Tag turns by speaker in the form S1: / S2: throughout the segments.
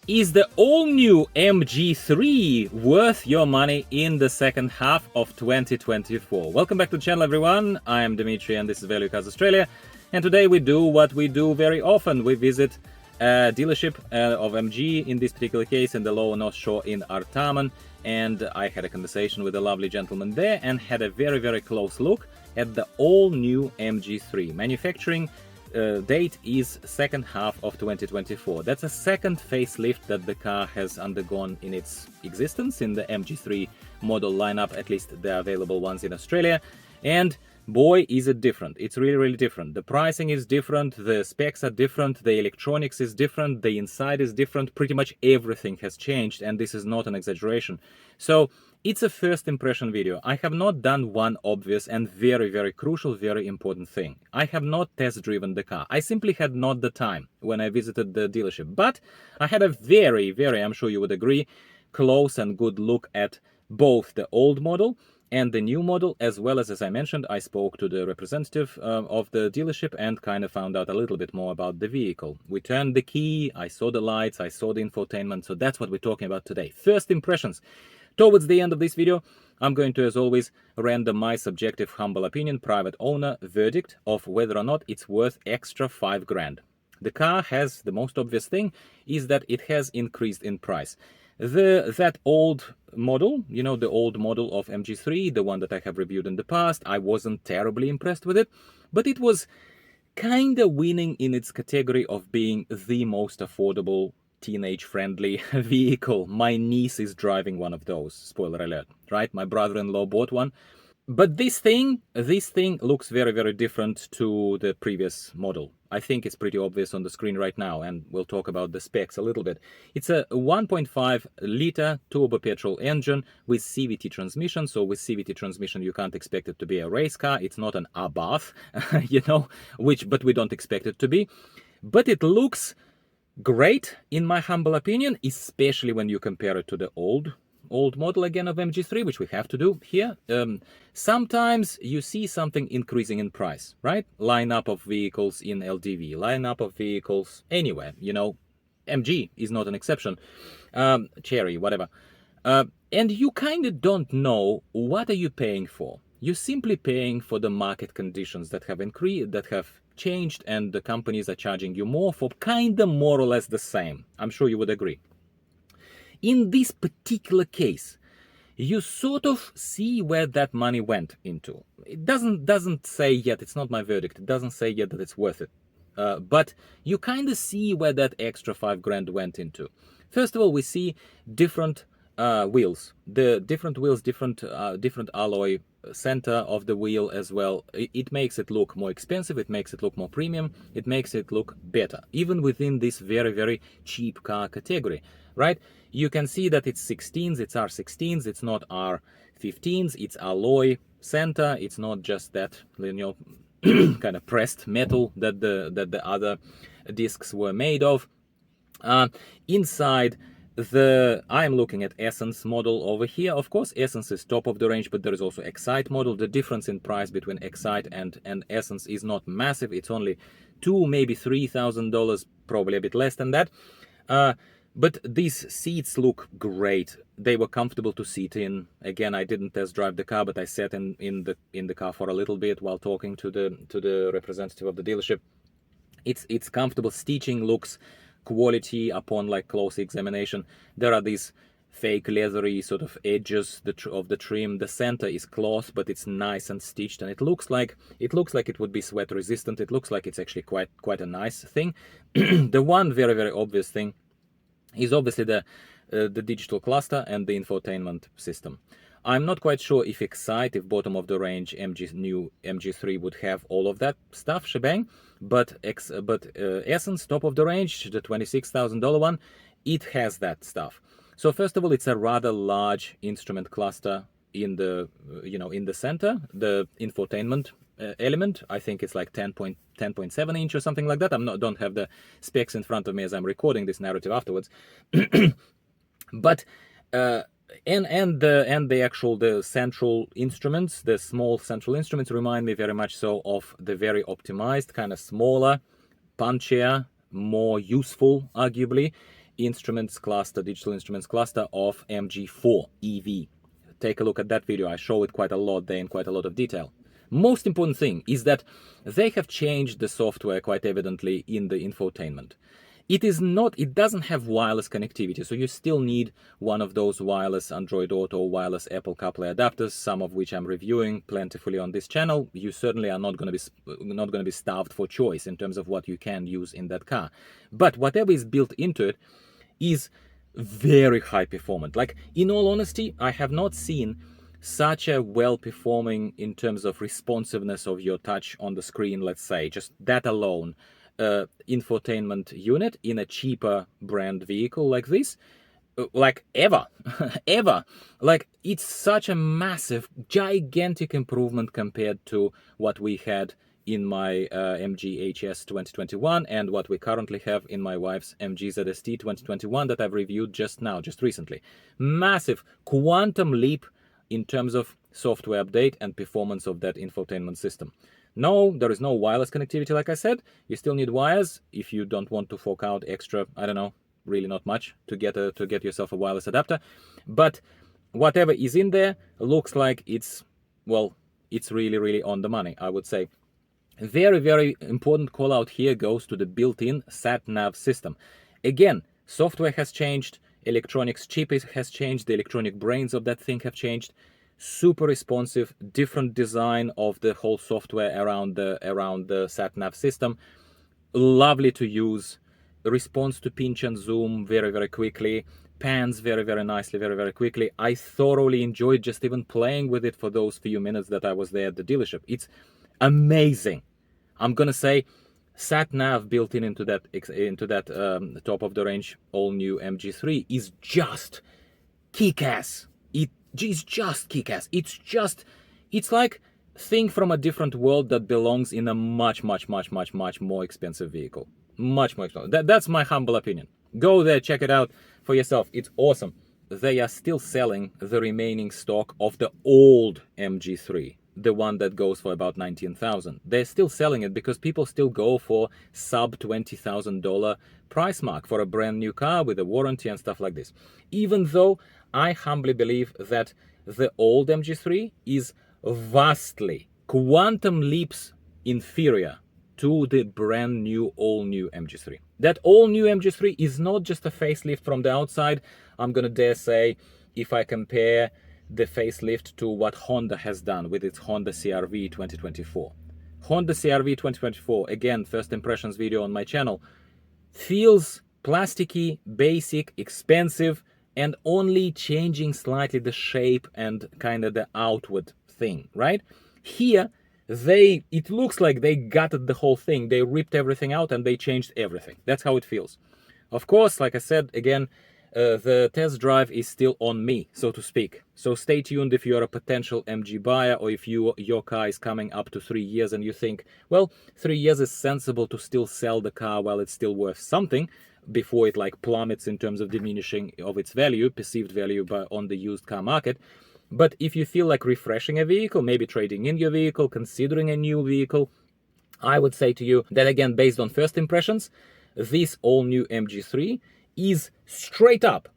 S1: Is the all-new MG3 worth your money in the second half of 2024? Welcome back to the channel, everyone. I am Dimitri and this is ValueCast Australia. And today we do what we do very often. We visit a dealership of MG, in this particular case in the Lower North Shore in Artarmon. And I had a conversation with a lovely gentleman there and had a very, very close look at the all-new MG3. Manufacturing date is second half of 2024. That's a second facelift that the car has undergone in its existence in the MG3 model lineup, at least the available ones in Australia. And boy, is it different. It's really, really different. The pricing is different, the specs are different, the electronics is different, the inside is different. Pretty much everything has changed, and this is not an exaggeration. So it's a first impression video. I have not done one obvious and very, very crucial, very important thing. I have not test driven the car. I simply had not the time when I visited the dealership. But I had a very, very, I'm sure you would agree, close and good look at both the old model and the new model, as well as I mentioned, I spoke to the representative of the dealership and kind of found out a little bit more about the vehicle. We turned the key, I saw the lights, I saw the infotainment, so that's what we're talking about today. First impressions. Towards the end of this video, I'm going to, as always, render my subjective, humble opinion, private owner verdict of whether or not it's worth extra 5 grand. The car has, the most obvious thing is that it has increased in price. That old model, you know, the old model of MG3, the one that I have reviewed in the past, I wasn't terribly impressed with it, but it was kind of winning in its category of being the most affordable teenage-friendly vehicle. My niece is driving one of those, spoiler alert, right? My brother-in-law bought one. But this thing looks very, very different to the previous model. I think it's pretty obvious on the screen right now, and we'll talk about the specs a little bit. It's a 1.5-liter turbo petrol engine with CVT transmission. So with CVT transmission, you can't expect it to be a race car. It's not an Abarth, you know, but we don't expect it to be. But it looks great, in my humble opinion, especially when you compare it to the old model again of MG3, which we have to do here. Sometimes you see something increasing in price, right? Lineup of vehicles in LDV, lineup of vehicles anywhere, you know. MG is not an exception. Cherry, whatever. And you kind of don't know what are you paying for. You're simply paying for the market conditions that have increased, that have changed, and the companies are charging you more for kind of more or less the same. I'm sure you would agree. In this particular case, you sort of see where that money went into. It doesn't say yet, it's not my verdict, it doesn't say yet that it's worth it. But you kind of see where that extra 5 grand went into. First of all, we see different wheels. The different wheels, different alloy center of the wheel as well. It makes it look more expensive, it makes it look more premium, it makes it look better, even within this very, very cheap car category, right? You can see that it's 16s, it's R16s, it's not R15s, it's alloy center, it's not just that, you know, kind of pressed metal that the other discs were made of. Inside, I'm looking at Essence model over here. Of course, Essence is top of the range, but there is also Excite model. The difference in price between Excite and Essence is not massive. It's only $2,000, maybe $3,000, probably a bit less than that. But these seats look great. They were comfortable to sit in. Again, I didn't test drive the car, but I sat in the car for a little bit while talking to the representative of the dealership. It's comfortable. Stitching looks quality upon like close examination. There are these fake leathery sort of edges of the trim. The center is cloth, but it's nice and stitched, and it looks like it would be sweat resistant. It looks like it's actually quite a nice thing. The one very, very obvious thing is obviously the digital cluster and the infotainment system. I'm not quite sure if Excite, if bottom of the range new MG3 would have all of that stuff, shebang, but Essence, top of the range, the $26,000 one, it has that stuff. So first of all, it's a rather large instrument cluster in the in the center. The infotainment element, I think it's like 10.7 inch or something like that. Don't have the specs in front of me as I'm recording this narrative afterwards. But the central instruments, the small central instruments, remind me very much so of the very optimized, kind of smaller, punchier, more useful, arguably, instruments cluster, digital instruments cluster of MG4 EV. Take a look at that video. I show it quite a lot there in quite a lot of detail. Most important thing is that they have changed the software quite evidently in the infotainment. It doesn't have wireless connectivity, so you still need one of those wireless Android Auto, wireless Apple CarPlay adapters, some of which I'm reviewing plentifully on this channel. You certainly are not going to be starved for choice in terms of what you can use in that car. But whatever is built into it is very high performant. Like, in all honesty, I have not seen such a well-performing in terms of responsiveness of your touch on the screen, let's say, just that alone, infotainment unit in a cheaper brand vehicle like this, like ever. Ever. Like, it's such a massive, gigantic improvement compared to what we had in my MG HS 2021 and what we currently have in my wife's MG ZST 2021 that I've reviewed just recently. Massive quantum leap in terms of software update and performance of that infotainment system. No, there is no wireless connectivity, like I said. You still need wires if you don't want to fork out extra, I don't know, really not much to get yourself a wireless adapter. But whatever is in there looks like it's really, really on the money, I would say. Very, very important call out here goes to the built-in Sat Nav system. Again, software has changed, electronics chip has changed, the electronic brains of that thing have changed. Super responsive, different design of the whole software around the Sat Nav system. Lovely to use. Response to pinch and zoom very, very quickly. Pans very, very nicely, very, very quickly. I thoroughly enjoyed just even playing with it for those few minutes that I was there at the dealership. It's amazing. I'm gonna say Sat Nav built into that top of the range all new MG3 is just kick-ass. It's just kick-ass. It's like thing from a different world that belongs in a much more expensive vehicle. Much more expensive. That's my humble opinion. Go there, check it out for yourself. It's awesome. They are still selling the remaining stock of the old MG3, the one that goes for about $19,000. They're still selling it because people still go for sub $20,000 price mark for a brand new car with a warranty and stuff like this. Even though I humbly believe that the old MG3 is vastly, quantum leaps inferior to the brand new, all new MG3. That all new MG3 is not just a facelift from the outside. I'm gonna dare say, if I compare the facelift to what Honda has done with its Honda CR-V 2024. Honda CR-V 2024, again, first impressions video on my channel, feels plasticky, basic, expensive, and only changing slightly the shape and kind of the outward thing, right? Here, it looks like they gutted the whole thing. They ripped everything out and they changed everything. That's how it feels. Of course, like I said, again, the test drive is still on me, so to speak. So stay tuned if you're a potential MG buyer, or if your car is coming up to 3 years and you think, well, 3 years is sensible to still sell the car while it's still worth something before it like plummets in terms of diminishing of its value, perceived value on the used car market. But if you feel like refreshing a vehicle, maybe trading in your vehicle, considering a new vehicle, I would say to you that, again, based on first impressions, this all new MG3 is straight up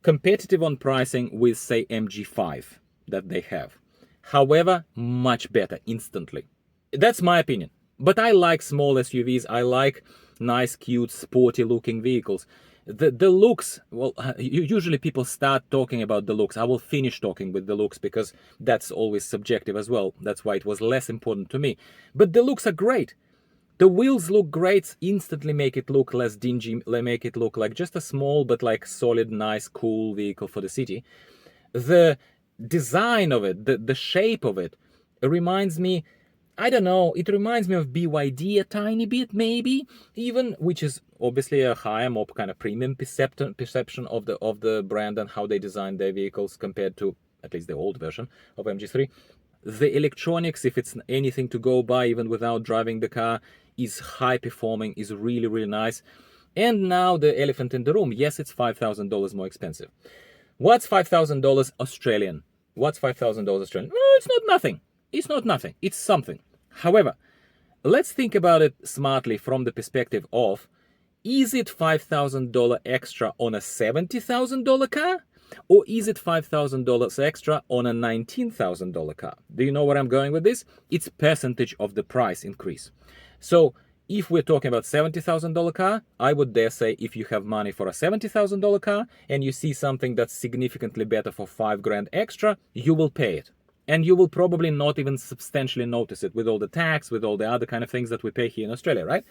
S1: competitive on pricing with, say, MG5 that they have. However, much better instantly. That's my opinion. But I like small SUVs. I like nice, cute, sporty looking vehicles. The looks, well, usually people start talking about the looks. I will finish talking with the looks because that's always subjective as well. That's why it was less important to me. But the looks are great. The wheels look great, instantly make it look less dingy, make it look like just a small but like solid, nice, cool vehicle for the city. The design of it, the shape of it, reminds me, I don't know, it reminds me of BYD a tiny bit, maybe, even, which is obviously a higher, more kind of premium perception of the brand and how they design their vehicles compared to at least the old version of MG3. The electronics, if it's anything to go by, even without driving the car, is high performing, is really, really nice. And now the elephant in the room. Yes, it's $5,000 more expensive. What's $5,000 Australian? What's $5,000 Australian? No, it's not nothing. It's not nothing. It's something. However, let's think about it smartly from the perspective of, Is it $5,000 extra on a $70,000 car? Or is it $5,000 extra on a $19,000 car? Do you know where I'm going with this? It's percentage of the price increase. So if we're talking about $70,000 car, I would dare say if you have money for a $70,000 car and you see something that's significantly better for $5,000 extra, you will pay it. And you will probably not even substantially notice it with all the tax, with all the other kind of things that we pay here in Australia, right?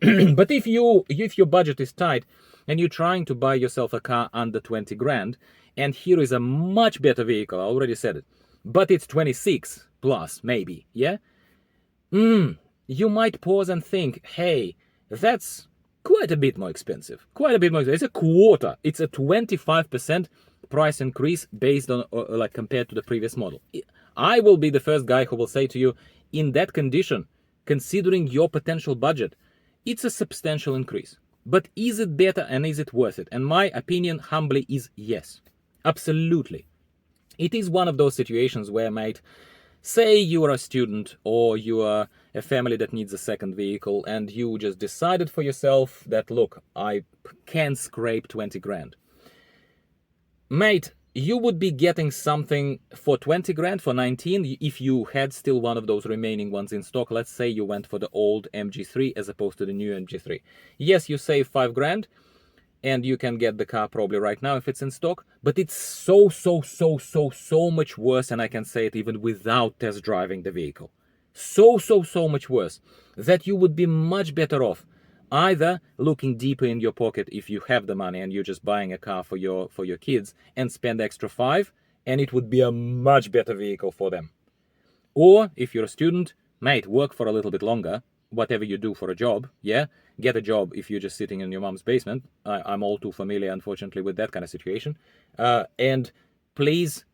S1: But if your budget is tight and you're trying to buy yourself a car under 20 grand, and here is a much better vehicle, I already said it, but it's 26 plus, maybe, yeah? You might pause and think, hey, that's quite a bit more expensive. Quite a bit more expensive. It's a quarter. It's a 25% price increase based on, like, compared to the previous model. I will be the first guy who will say to you, in that condition, considering your potential budget, it's a substantial increase. But is it better and is it worth it? And my opinion, humbly, is yes. Absolutely. It is one of those situations where, mate, say you are a student or you are a family that needs a second vehicle and you just decided for yourself that, look, I can scrape 20 grand. Mate, you would be getting something for 20 grand, for 19, if you had still one of those remaining ones in stock. Let's say you went for the old MG3 as opposed to the new MG3. Yes, you save 5 grand and you can get the car probably right now if it's in stock, but it's so much worse, and I can say it even without test driving the vehicle. So much worse that you would be much better off either looking deeper in your pocket if you have the money and you're just buying a car for your kids and spend extra 5, and it would be a much better vehicle for them. Or if you're a student, mate, work for a little bit longer, whatever you do for a job, yeah? Get a job if you're just sitting in your mom's basement. I'm all too familiar, unfortunately, with that kind of situation. And please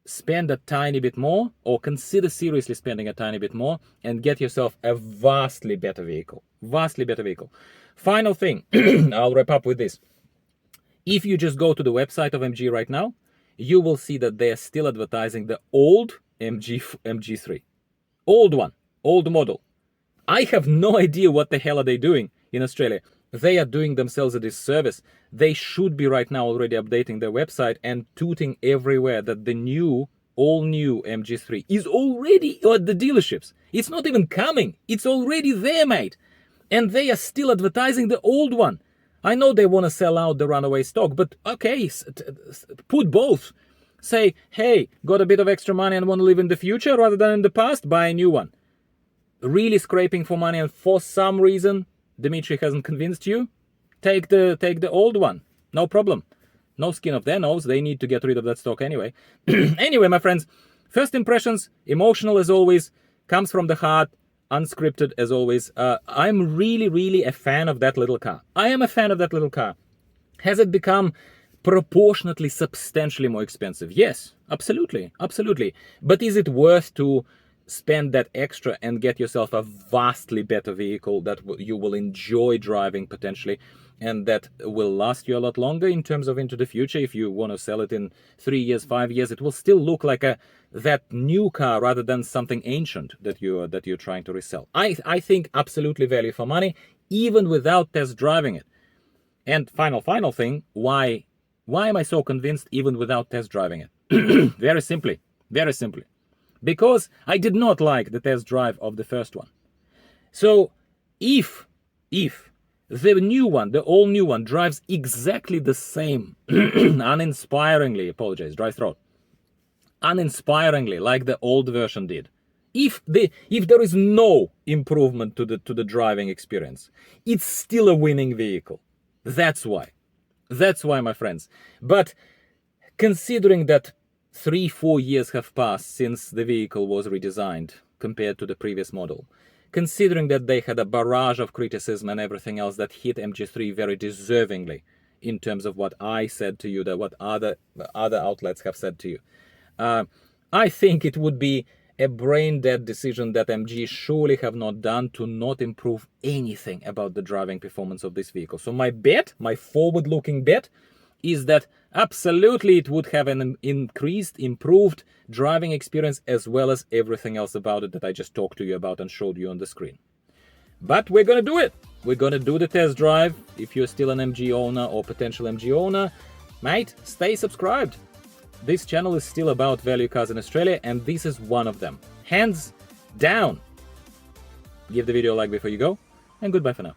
S1: spend a tiny bit more, or consider seriously spending a tiny bit more, and get yourself a vastly better vehicle. Vastly better vehicle. Final thing, I'll wrap up with this. If you just go to the website of MG right now, you will see that they're still advertising the old MG3. Old one, old model. I have no idea what the hell are they doing in Australia. They are doing themselves a disservice. They should be right now already updating their website and tooting everywhere that the new, all new MG3 is already at the dealerships. It's not even coming. It's already there, mate. And they are still advertising the old one. I know they want to sell out the runaway stock, but okay, put both. Say, hey, got a bit of extra money and want to live in the future rather than in the past? Buy a new one. Really scraping for money and for some reason Dimitri hasn't convinced you? Take the old one. No problem. No skin off their nose. They need to get rid of that stock anyway. Anyway, my friends, first impressions, emotional as always, comes from the heart, unscripted as always. I'm really a fan of that little car. I am a fan of that little car. Has it become proportionately substantially more expensive? Yes, absolutely. But is it worth to spend that extra and get yourself a vastly better vehicle that you will enjoy driving potentially, and that will last you a lot longer in terms of into the future? If you want to sell it in 3 years, 5 years, it will still look like that new car rather than something ancient that you're trying to resell. I think absolutely value for money, even without test driving it. And final thing, why am I so convinced even without test driving it? Very simply. Because I did not like the test drive of the first one. So if the new one, the all new one, drives exactly the same, uninspiringly, dry throat, uninspiringly like the old version did, if there is no improvement to the driving experience, it's still a winning vehicle. That's why, my friends. But considering that 3-4 years have passed since the vehicle was redesigned compared to the previous model, considering that they had a barrage of criticism and everything else that hit MG3 very deservingly in terms of what I said to you, that what other outlets have said to you, I think it would be a brain-dead decision that MG surely have not done to not improve anything about the driving performance of this vehicle. So my forward-looking bet, is that absolutely it would have an improved driving experience, as well as everything else about it that I just talked to you about and showed you on the screen. But we're gonna do it. We're gonna do the test drive. If you're still an MG owner or potential MG owner, mate, stay subscribed. This channel is still about value cars in Australia, and this is one of them. Hands down. Give the video a like before you go, and goodbye for now.